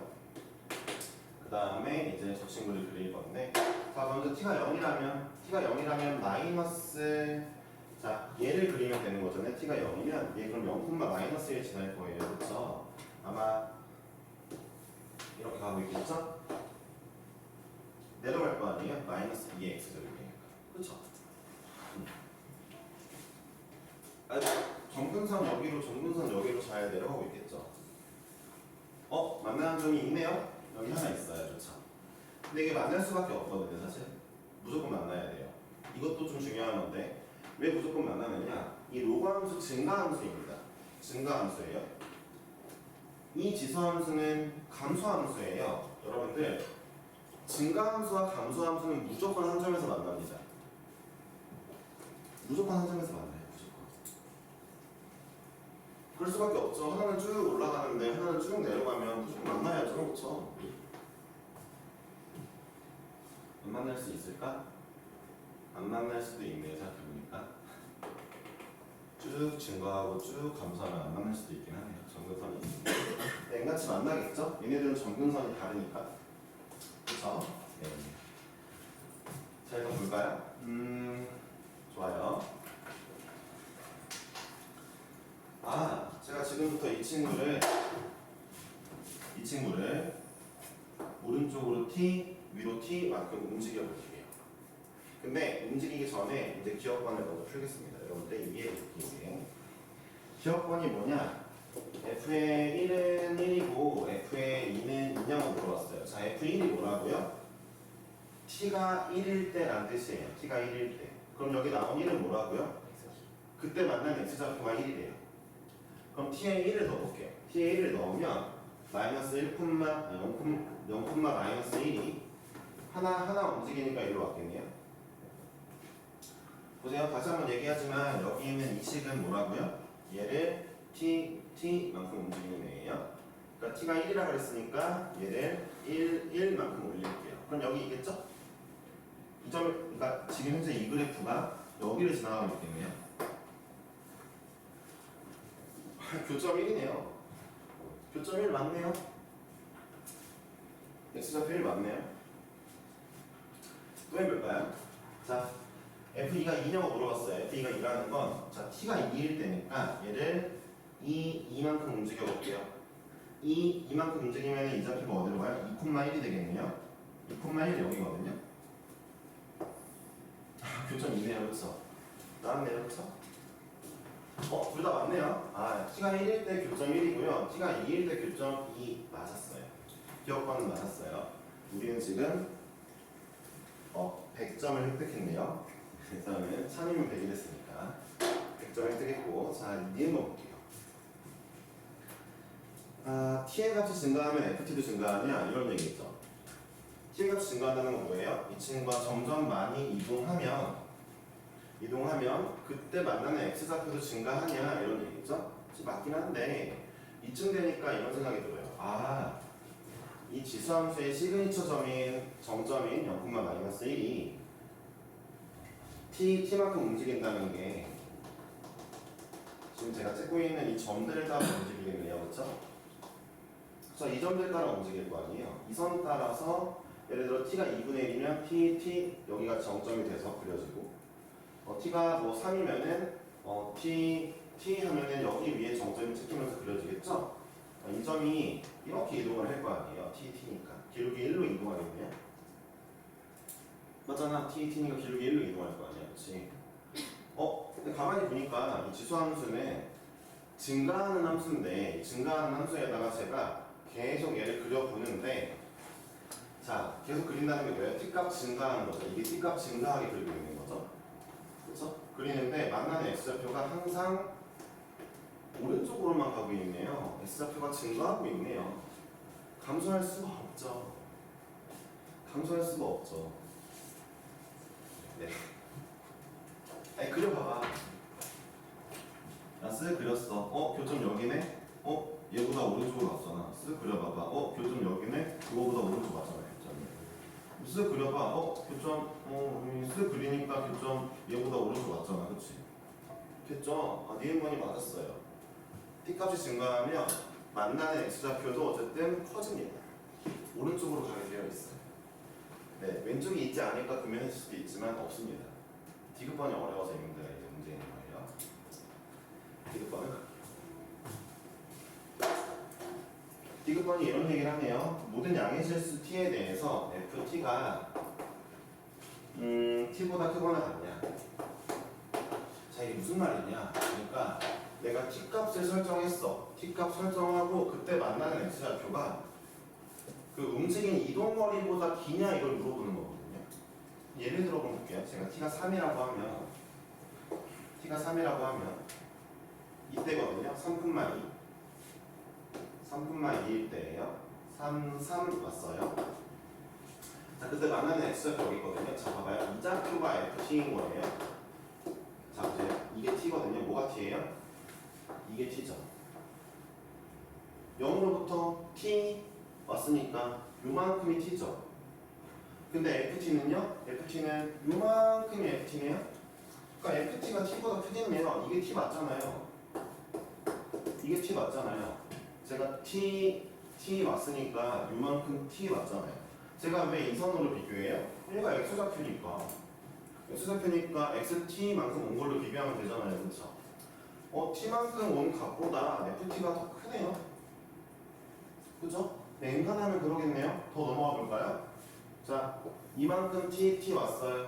Speaker 2: 그 다음에 이제 저 친구를 그릴 건데 자 먼저 t가 0이라면 마이너스 자 얘를 그리면 되는 거잖아요. t가 0이면 얘 그럼 0, 마이너스 1 지날 거예요. 그렇죠? 아마 이렇게 가고 있겠죠? 내려갈 거 아니에요? 마이너스 2의 x제곱이니까. 그렇죠? 정근선 여기로 잘 내려가고 있겠죠? 만나는 점이 있네요? 여기 하나 있어요. 좋죠? 근데 이게 만날 수밖에 없거든요. 사실 무조건 만나야 돼요. 이것도 좀 중요한 건데 왜 무조건 만나느냐? 이 로그함수 증가함수입니다. 증가함수예요. 이 지수함수는 감소함수예요. 여러분들 증가함수와 감소함수는 무조건 한 점에서 만납니다. 무조건 한 점에서 만나요. 그럴 수밖에 없죠. 하나는 쭉 올라가는데 하나는 쭉 내려가면 무조건 만나야죠. 그렇죠? 안 만날 수 있을까? 안 만날 수도 있네요. 생각해보니까 쭉 증가하고 쭉 감소하면 안 만날 수도 있긴 하네요. 정근선이 n같이 만나겠죠? 얘네들은 점근선이 다르니까. 그쵸? 네. 자, 이거 볼까요? 좋아요. 제가 지금부터 이 친구를 오른쪽으로 t, 위로 t만큼 움직여 볼게요. 근데 움직이기 전에 이제 기억관을 먼저 풀겠습니다. 여러분들 이해해주기 위해. 기억관이 뭐냐? f의 1은 1이고 f의 2는 2냐고 물어봤어요. 자, f1이 뭐라고요? t가 1일 때란 뜻이에요. t가 1일 때. 그럼 여기 나온 1은 뭐라고요? 그때 만난 x좌표가 1이래요. 그럼 t에 1을 넣어볼게요. t에 1을 넣으면 마이너스 1, 0, 마이너스 1이 하나 움직이니까 이리로 왔겠네요. 보세요. 다시 한번 얘기하지만 여기 있는 이 식은 뭐라고요? 얘를 t만큼 움직이는 애예요. 그러니까 t가 1이라고 그랬으니까 얘를 1만큼 올릴게요. 그럼 여기 있겠죠? 이 점을, 그러니까 지금 현재 이 그래프가 여기를 지나가고 있겠네요. 교점 1이네요. 교점 1 맞네요. x좌표 1 맞네요. 또 해볼까요? 자, f2가 2냐고 물어봤어요. f2가 2라는 건, 자, t가 2일 때니까 얘를 2만큼 움직여 볼게요. 2만큼 움직이면 이 좌표가 어디로 가요? 2,1이 되겠네요. 2,1이 여기거든요. 교점 2네요, 그쵸? 나왔네요, 그쵸? 둘 다 맞네요. t가 1일 때 교점 1이고요. t가 2일 때 교점 2 맞았어요. 기억과는 맞았어요. 우리는 지금 100점을 획득했네요. 그래서는 3이면 100이 됐으니까 100점 획득했고, 자, 니은 볼게요. t의 값이 증가하면 ft도 증가하냐? 이런 얘기겠죠. t의 값이 증가한다는 건 뭐예요? 이 친구가 점점 많이 이동하면 그때 만나는 x좌표도 증가하냐? 이런 얘기겠죠. 맞긴 한데 이쯤 되니까 이런 생각이 들어요. 이 지수함수의 시그니처 정점인 0, 마이너스 1이 t만큼 움직인다는 게 지금 제가 찍고 있는 이 점들을 따라 움직이겠네요. 그렇죠? 이 점들 따라 움직일 거 아니에요. 이 선 따라서 예를 들어 t가 2분의 1이면 t 여기가 정점이 돼서 그려지고, t가 뭐 3이면은 t 하면은 여기 위에 정점이 찍히면서 그려지겠죠? 이 점이 이렇게 이동을 할 거 아니에요. t니까 기울기 1로 이동하겠네요. 맞잖아. t니까 기울기 1로 이동할 거 아니야. 그렇지? 근데 가만히 보니까 이 지수함수는 증가하는 함수인데, 증가하는 함수에다가 제가 계속 얘를 그려보는데, 자, 계속 그린다는 게 뭐예요? t값 증가하는 거죠. 이게 t값 증가하게 그리고 있는 거죠. 그렇죠? 그리는데 만나는 x좌표가 항상 오른쪽으로만 가고 있네요. x좌표가 증가하고 있네요. 감소할 수가 없죠. 네. 그려봐봐. 쓱 그렸어. 교점 여기네. 얘보다 오른쪽으로 갔잖아. 쓱 그려봐봐. 교점 여기네. 그거보다 오른쪽 맞잖아. 교점이. 쓱 그려봐. 교점. 쓱 그리니까 교점 얘보다 오른쪽 맞잖아. 그렇지? 됐죠? 니은번이 맞았어요. t값이 증가하면 만나는 x좌표도 어쨌든 커집니다. 오른쪽으로 가게 되어 있어요. 네, 왼쪽이 있지 않을까 구매했을 수도 있지만 없습니다. 디귿번이 어려워서 이 문제가 이제 문제인 거예요. 디귿번은 디귿번이 이런 얘기를 하네요. 모든 양의 실수 t에 대해서 ft가 t보다 크거나 같냐. 자, 이게 무슨 말이냐. 그러니까 내가 t값을 설정했어. t값 설정하고 그때 만나는 x좌표가 그 움직인 이동거리보다 기냐 이걸 물어보는 거거든요. 예를 들어 볼게요. 제가 t가 3이라고 하면 이때거든요. 3,2일 때예요. 3 왔어요. 자, 그때 만나는 x좌표 여기 있거든요. 자, 봐봐요. 이 좌표가 ft인 거예요. 자, 이제 이게 t거든요. 뭐가 t예요? 이게 t죠. 0으로부터 t 왔으니까 요만큼이 t죠. 근데 ft는요? ft는 요만큼이 ft네요. 그러니까 ft가 t보다 크겠네요. 이게 t 맞잖아요. 제가 t 왔으니까 요만큼 t 왔잖아요. 제가 왜 이 선으로 비교해요? 얘가 x좌표니까 xt만큼 온 걸로 비교하면 되잖아요. 그렇죠? t만큼 온 값보다 ft가 더 크네요. 그죠? 엔간하면 그러겠네요. 더 넘어가 볼까요? 자, 이만큼 t 왔어요.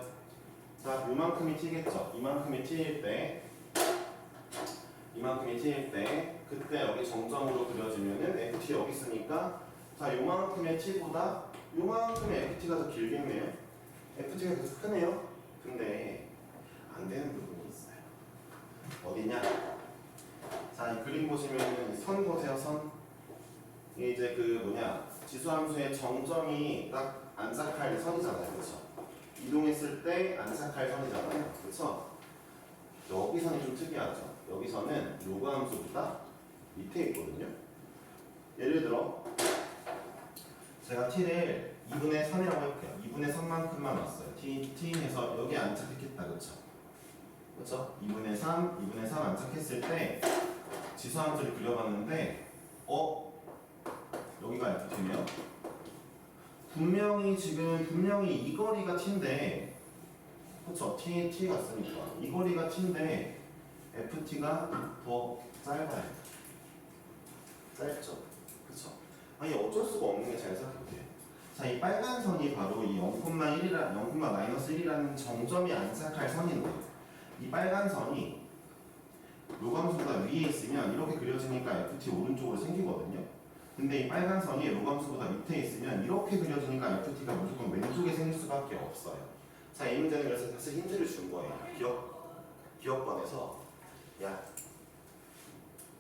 Speaker 2: 자, 요만큼이 t겠죠? 이만큼이 t일 때 그때 여기 정점으로 그려지면은 ft 여기 있으니까 자, 요만큼의 t보다 요만큼의 ft가 더 길겠네요. ft가 더 크네요. 근데 안 되는 부분이 있어요. 어디냐? 자, 이 그림 보시면은 선 보세요. 선. 이게 이제 지수함수의 정점이 딱 안착할 선이잖아요. 그렇죠? 이동했을 때 안착할 선이잖아요. 그렇죠? 여기 선이 좀 특이하죠. 여기서는 요거 함수보다 밑에 있거든요. 예를 들어 제가 t를 2분의 3이라고 해볼게요. 2분의 3만큼만 왔어요. t 해서 여기 안착했겠다. 그렇죠? 그렇죠? 2분의 3 안착했을 때 지수함수를 그려봤는데 여기가 FT네요. 분명히 이 거리가 t인데, 그쵸? t 갔으니까 이 거리가 t인데 ft가 더 짧아요. 짧죠? 그쵸? 아니 어쩔 수가 없는 게 잘 생각해보세요. 자, 이 빨간 선이 바로 이 0,1이라는 정점이 안착할 선인데, 이 빨간 선이 로감수보다 위에 있으면 이렇게 그려지니까 ft 오른쪽으로 생기거든요. 근데 이 빨간 선이 로감수보다 밑에 있으면 이렇게 그려지니까 ft가 무조건 왼쪽에 생길 수밖에 없어요. 자, 이 문제는 그래서 사실 힌트를 준 거예요. 기억권에서 야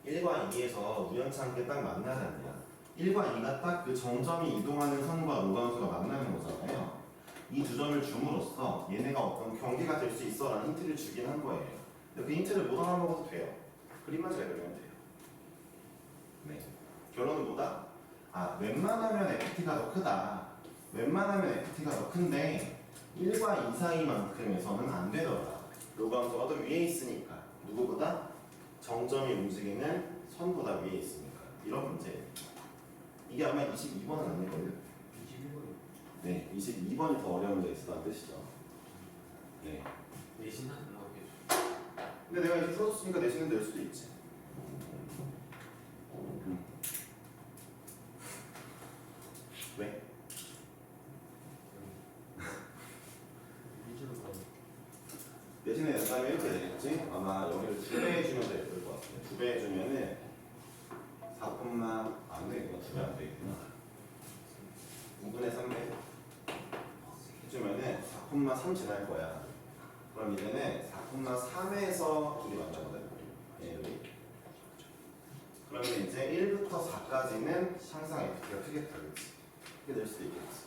Speaker 2: 1과 2에서 우연찮게 딱 만나지 않냐. 1과 2가 딱 그 정점이 이동하는 선과 로감수가 만나는 거잖아요. 이 두 점을 줌으로써 얘네가 어떤 경계가 될 수 있어 라는 힌트를 주긴 한 거예요. 근데 그 힌트를 못 알아먹어도 돼요. 그림만 잘 그리면 돼요. 네. 결론은 뭐다? 웬만하면 FT가 더 크다. 웬만하면 FT가 더 큰데 1과 2 사이만큼에서는 안 되더라. 로감수가 더 위에 있으니까. 누구보다? 정점이 움직이는 선보다 위에 있으니까. 이런 문제. 이게 아마 22번은 아닐걸요?
Speaker 5: 21번
Speaker 2: 네, 22번이 더 어려운 문제 있었다는 뜻이죠. 네.
Speaker 5: 내신 안 나오게
Speaker 2: 근데 내가 이렇게 풀어줬으니까 내신은 낼 수도 있지. 왜? 내신에 낸다면 이렇게 되겠지? 아마 여기를 2배 해주면 될 것 같은데 2배 해주면은 4, 안 되겠구나. 2배 안 되겠구나. 5분의 3배 해주면은 4,3 지날 거야. 그럼 이제는 4,3에서 둘이 만나거든. 얘들이. 그러면 이제 1부터 4까지는 항상 FT가 크겠다. 그렇지? 크게 될 수도 있겠지.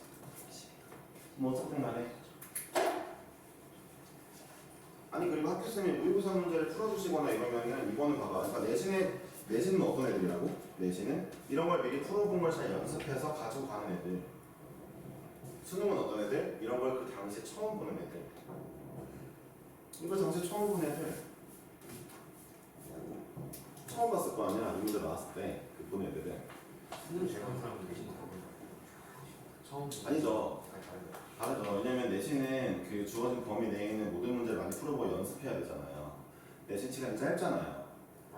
Speaker 2: 뭐 어쨌든 간에. 아니 그리고 학교쌤이 모의고사 문제를 풀어주시거나 이러면은 이거는 봐봐. 그러니까 내신은 어떤 애들이라고? 내신은 이런 걸 미리 풀어본 걸 잘 연습해서 가지고 가는 애들. 수능은 어떤 애들? 이런 걸 그 당시에 처음 보는 애들. 이걸 당시에 처음 본 애들. 처음 봤을 거 아니야? 이 문제 나왔을 때 그 본 애들은.
Speaker 5: 수능 잘 본 사람은 내신 처음
Speaker 2: 아니죠.
Speaker 5: 다르다.
Speaker 2: 다르죠. 왜냐면 내신은 그 주어진 범위 내에 있는 모든 문제를 많이 풀어보고 연습해야 되잖아요. 내신 시간이 짧잖아요.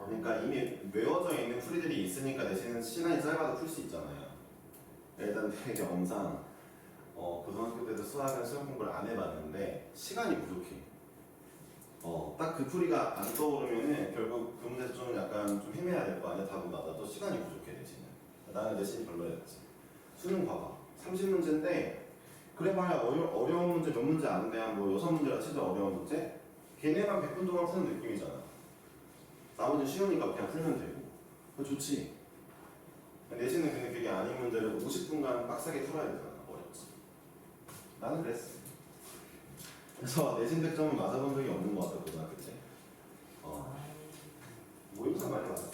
Speaker 2: 그러니까 이미 외워져 있는 풀이들이 있으니까 내신은 시간이 짧아도 풀 수 있잖아요. 일단 되게 엄상 고등학교 때도 수학은 시험 공부를 안 해봤는데 시간이 부족해. 딱 그 풀이가 안 떠오르면은 결국 그 문제에서 좀 약간 좀 헤매야 될 거 아니야. 답은 맞아도 시간이 부족해 내신은. 나는 내신이 별로였지. 수능 봐봐. 30문제인데 그래봐야 어려운 문제 몇 문제 아는데 한 뭐 6문제라 치자 어려운 문제? 걔네만 100분 동안 푸는 느낌이잖아. 나머지 쉬우니까 그냥 풀면 되고. 그거 좋지. 내신은 근데 그게 아닌 문제를 50분간 빡세게 풀어야 되잖아. 어렵지. 나는 그랬어. 그래서 내신 100점은 맞아본 적이 없는 것 같아 고등학교 때. 모의고사 많이 맞았어.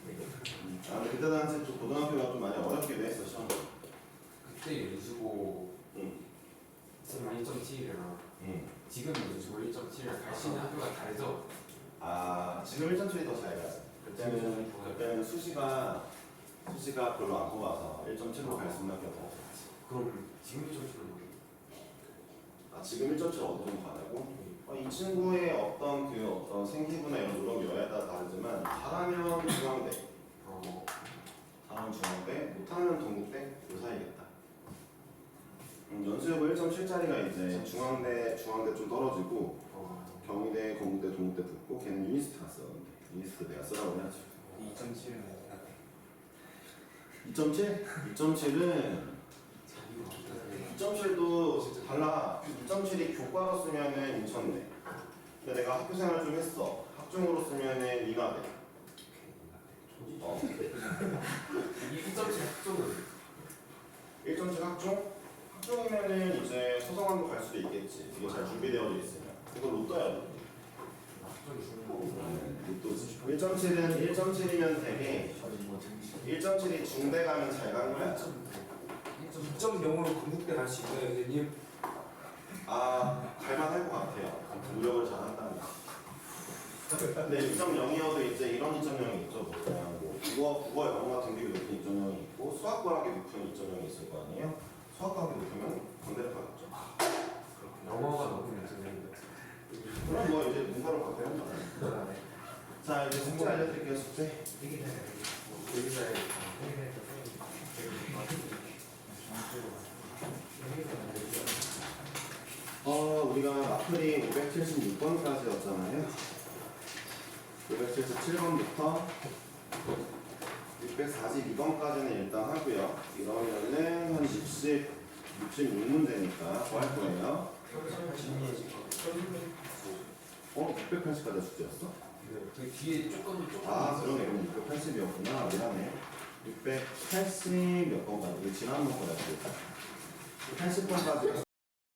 Speaker 2: 근데 그때 당시 좀 고등학교가 좀 많이 어렵기도 했어 시험.
Speaker 5: 그때 연수고
Speaker 2: 응.
Speaker 5: 1.7이랑
Speaker 2: 응.
Speaker 5: 지금 연수고 1.7이랑 갈 수 있는 학교가 다르죠?
Speaker 2: 지금 1.7이 더 잘 가요. 그때는 수시가 별로 안 뽑아서 1.7로 갈 수밖에 없었지.
Speaker 5: 그럼 지금 1.7은 뭐지?
Speaker 2: 아, 지금 1.7 어느 정도 가냐고? 이 친구의 어떤 생기부나 이런 노력 여야에 따라 다르지만 잘하면 중앙대, 잘하면 중앙대, 못하면 동국대 그 사이겠다. 연수여고 1.7짜리가 이제 중앙대 좀 떨어지고 경희대, 공국대, 동국대 붙고 걔는 유니스트 갔어. 유니스트 내가 쓰라고 해야지.
Speaker 3: 2.7은
Speaker 2: 2.7? 2.7은 2.7도 달라. 2.7이 교과로 쓰면은 인천대. 근데 내가 학교 생활 좀 했어. 학종으로 쓰면은 이화대.
Speaker 5: 2.7 학종은
Speaker 2: 1.7 학종? 학종이면은 이제 서성한도 갈 수도 있겠지. 이게 잘 준비되어져 있으면. 그걸 로또야, 로또.
Speaker 5: 학종이 주는 거.
Speaker 2: 로또지. 1.7이면 되게 1.7이 중대 가면 잘 간 거야.
Speaker 4: 2.0으로 건국대 갈 수 있나요, 선생님?
Speaker 2: 아, 갈만할 것 같아요. 노력을 잘 한다면. 근데 2.0이어도 이제 이런 2.0이 있죠. 뭐 그냥 뭐 국어 영어 같은 게 높은 2.0이 있고 수학 과학이 높은 2.0이 있을 거 아니에요? 수학 과학이 높으면 반대로 가겠죠.
Speaker 5: 영어가 너무 선생님.
Speaker 2: 그럼 뭐 이제 문과로 바뀌는 거야. 자, 이제 숙제 알려드릴게요. 숙제.
Speaker 6: 되게 잘
Speaker 5: 여기서의
Speaker 2: 우리가 마플이 576번까지였잖아요. 577번부터 642번까지는 일단 하고요. 이러면은 한 66문제니까 뭐 할 거예요? 680까지 숙제였어?
Speaker 5: 그 뒤에 조금
Speaker 2: 아, 그러네. 그럼 680이었구나. 미안해. 680 몇 번까지? 이거 지난번 거다. 80번까지가